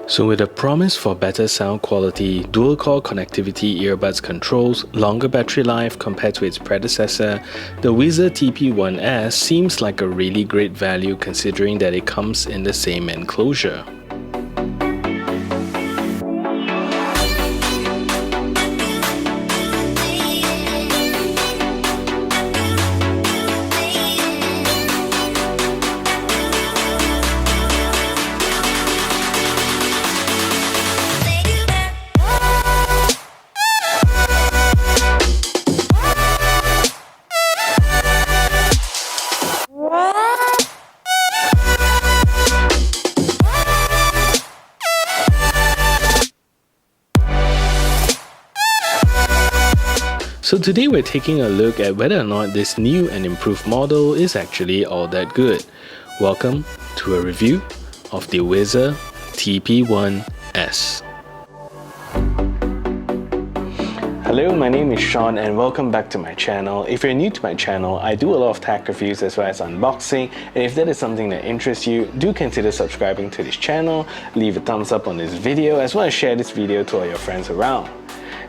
So with a promise for better sound quality, dual-core connectivity earbuds controls, longer battery life compared to its predecessor, the Whizzer TP1S seems like a really great value considering that it comes in the same enclosure. So today we're taking a look at whether or not this new and improved model is actually all that good. Welcome to a review of the Whizzer TP1S. Hello, my name is Sean and welcome back to my channel. If you're new to my channel, I do a lot of tech reviews as well as unboxing, and if that is something that interests you, do consider subscribing to this channel, leave a thumbs up on this video as well as share this video to all your friends around.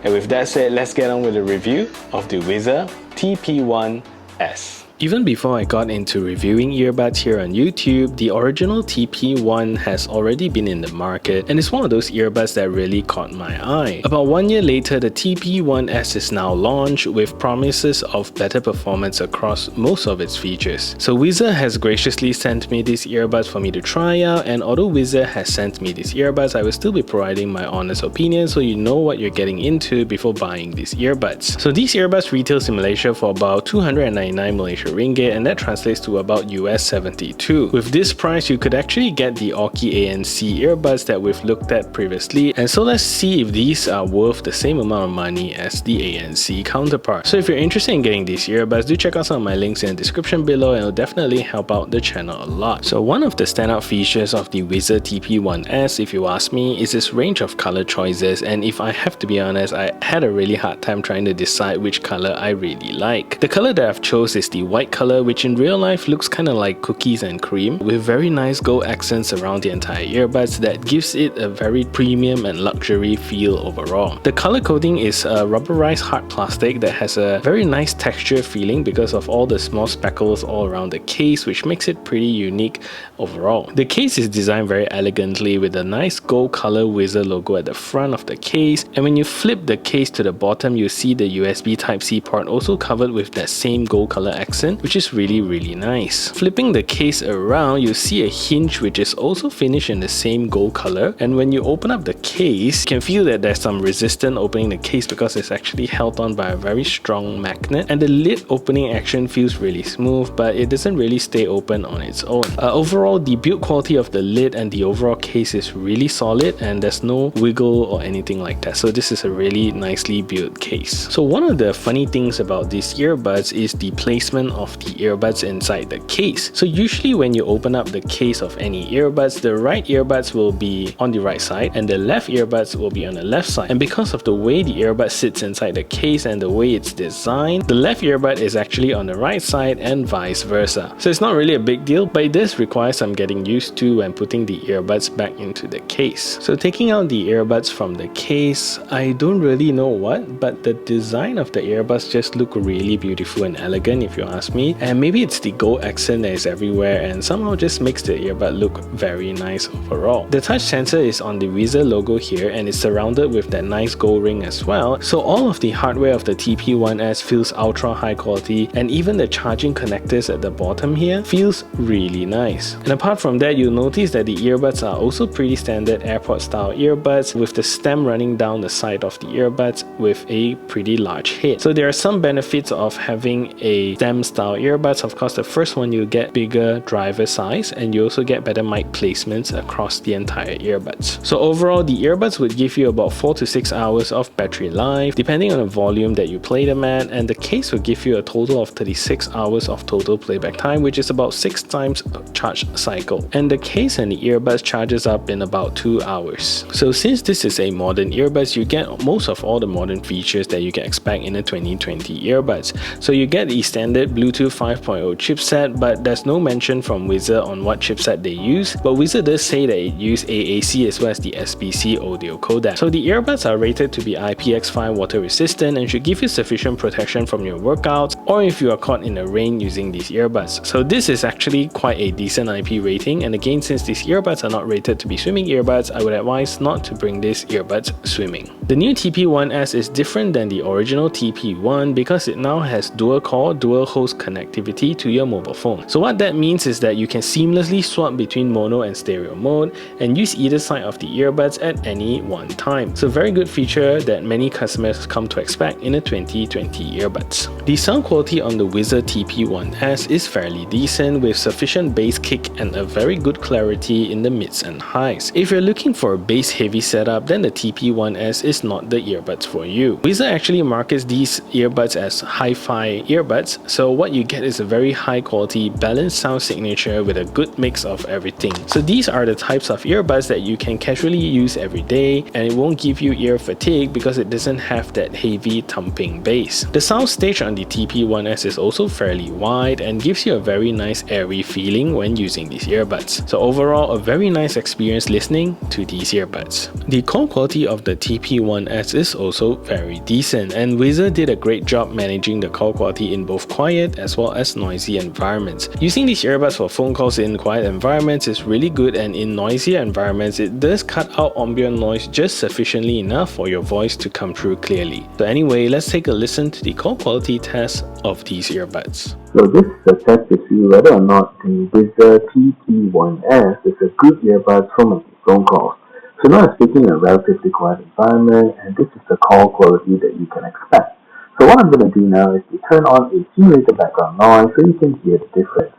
And with that said, let's get on with the review of the Whizzer TP1S. Even before I got into reviewing earbuds here on YouTube, the original TP1 has already been in the market and it's one of those earbuds that really caught my eye. About 1 year later, the TP1S is now launched with promises of better performance across most of its features. So Whizzer has graciously sent me these earbuds for me to try out, and although Whizzer has sent me these earbuds, I will still be providing my honest opinion so you know what you're getting into before buying these earbuds. So these earbuds retails in Malaysia for about 299 Malaysia ringgit, and that translates to about US 72. With this price, you could actually get the LAKEY ANC earbuds that we've looked at previously, and so let's see if these are worth the same amount of money as the ANC counterpart. So if you're interested in getting these earbuds, do check out some of my links in the description below and it'll definitely help out the channel a lot. So one of the standout features of the Whizzer TP1S, if you ask me, is its range of color choices, and if I have to be honest, I had a really hard time trying to decide which color I really like. The color that I've chose is the white color, which in real life looks kind of like cookies and cream, with very nice gold accents around the entire earbuds that gives it a very premium and luxury feel overall. The color coding is a rubberized hard plastic that has a very nice texture feeling because of all the small speckles all around the case, which makes it pretty unique overall. The case is designed very elegantly with a nice gold color Whizzer logo at the front of the case, and when you flip the case to the bottom, you see the USB Type-C port also covered with that same gold color accent, which is really nice. Flipping the case around, you see a hinge which is also finished in the same gold color, and when you open up the case, you can feel that there's some resistance opening the case because it's actually held on by a very strong magnet, and the lid opening action feels really smooth, but it doesn't really stay open on its own. Overall, the build quality of the lid and the overall case is really solid and there's no wiggle or anything like that, so this is a really nicely built case. So one of the funny things about these earbuds is the placement of the earbuds inside the case. So usually when you open up the case of any earbuds, the right earbuds will be on the right side and the left earbuds will be on the left side, and because of the way the earbud sits inside the case and the way it's designed, the left earbud is actually on the right side and vice versa. So it's not really a big deal, but it does require some getting used to when putting the earbuds back into the case. So taking out the earbuds from the case, I don't really know what, but the design of the earbuds just look really beautiful and elegant if you ask me, and maybe it's the gold accent that is everywhere and somehow just makes the earbud look very nice overall. The touch sensor is on the Whizzer logo here and it's surrounded with that nice gold ring as well, so all of the hardware of the TP1S feels ultra high quality, and even the charging connectors at the bottom here feels really nice. And apart from that, you'll notice that the earbuds are also pretty standard AirPod style earbuds with the stem running down the side of the earbuds with a pretty large head. So there are some benefits of having a stem style earbuds. Of course, the first one, you get bigger driver size and you also get better mic placements across the entire earbuds. So overall, the earbuds would give you about 4 to 6 hours of battery life depending on the volume that you play them at, and the case will give you a total of 36 hours of total playback time, which is about 6 times charge cycle, and the case and the earbuds charges up in about 2 hours. So since this is a modern earbuds, you get most of all the modern features that you can expect in a 2020 earbuds. So you get the standard Bluetooth 5.0 chipset, but there's no mention from Whizzer on what chipset they use, but Whizzer does say that it uses AAC as well as the SBC audio codec. So the earbuds are rated to be IPX5 water resistant and should give you sufficient protection from your workouts or if you are caught in the rain using these earbuds. So this is actually quite a decent IP rating, and again, since these earbuds are not rated to be swimming earbuds, I would advise not to bring these earbuds swimming. The new TP1S is different than the original TP1 because it now has dual core, dual host connectivity to your mobile phone. So what that means is that you can seamlessly swap between mono and stereo mode and use either side of the earbuds at any one time. So very good feature that many customers come to expect in a 2020 earbuds. The sound quality on the Whizzer TP1S is fairly decent with sufficient bass kick and a very good clarity in the mids and highs. If you're looking for a bass heavy setup, then the TP1S is not the earbuds for you. Whizzer actually markets these earbuds as hi-fi earbuds, so what you get is a very high quality balanced sound signature with a good mix of everything. So these are the types of earbuds that you can casually use every day, and it won't give you ear fatigue because it doesn't have that heavy thumping bass. The sound stage on the TP1S is also fairly wide and gives you a very nice airy feeling when using these earbuds. So overall, a very nice experience listening to these earbuds. The call quality of the TP1S is also very decent, and Whizzer did a great job managing the call quality in both quiet as well as noisy environments. Using these earbuds for phone calls in quiet environments is really good, and in noisy environments it does cut out ambient noise just sufficiently enough for your voice to come through clearly. So anyway, let's take a listen to the call quality test of these earbuds. So this is a test to see whether or not the Whizzer TP1S is a good earbud for making phone calls. So now I'm speaking in a relatively quiet environment, and this is the call quality that you can expect. So what I'm going to do now is to turn on a simulated background noise so you can hear the difference.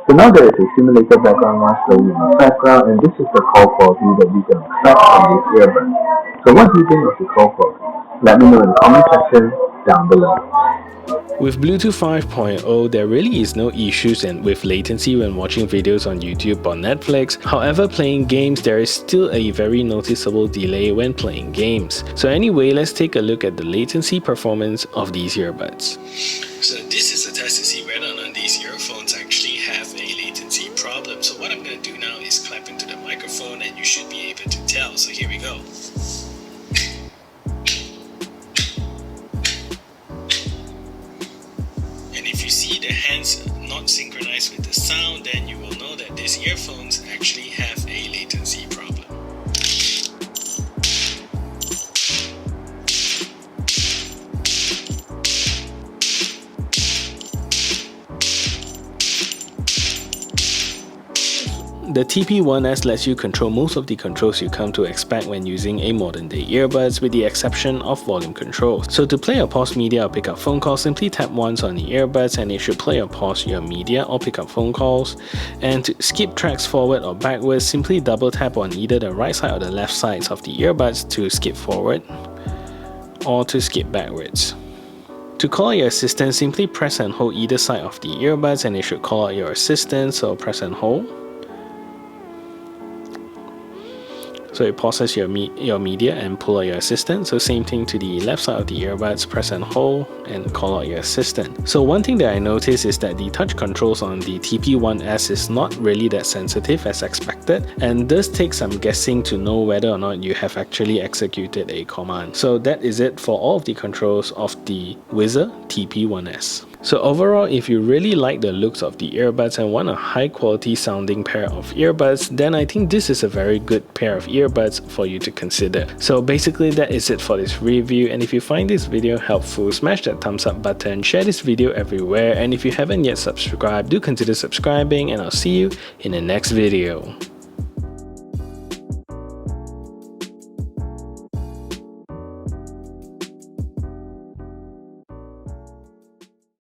So now there is a simulated background noise playing in the background, and this is the call quality that you can expect from this earbud. So what do you think of the call quality? Let me know in the comment section down below. With Bluetooth 5.0, there really is no issues with latency when watching videos on YouTube or Netflix. However, playing games, there is still a very noticeable delay when playing games. So anyway, let's take a look at the latency performance of these earbuds. So this is a test to see whether or not these earphones actually have a latency problem. So what I'm going to do now is clap into the microphone and you should be able to tell. So here we go. If you see the hands not synchronized with the sound, then you will know that these earphones actually have a latency problem. The TP1S lets you control most of the controls you come to expect when using a modern day earbuds, with the exception of volume control. So to play or pause media or pick up phone calls, simply tap once on the earbuds and it should play or pause your media or pick up phone calls. And to skip tracks forward or backwards, simply double tap on either the right side or the left sides of the earbuds to skip forward or to skip backwards. To call out your assistant, simply press and hold either side of the earbuds and it should call out your assistant, so press and hold. So it pauses your media and pull out your assistant. So same thing to the left side of the earbuds, press and hold and call out your assistant. So one thing that I noticed is that the touch controls on the TP1S is not really that sensitive as expected, and does take some guessing to know whether or not you have actually executed a command. So that is it for all of the controls of the Whizzer TP1S. So overall, if you really like the looks of the earbuds and want a high quality sounding pair of earbuds, then I think this is a very good pair of earbuds for you to consider. So basically that is it for this review, and if you find this video helpful, smash that thumbs up button, share this video everywhere, and if you haven't yet subscribed, do consider subscribing, and I'll see you in the next video.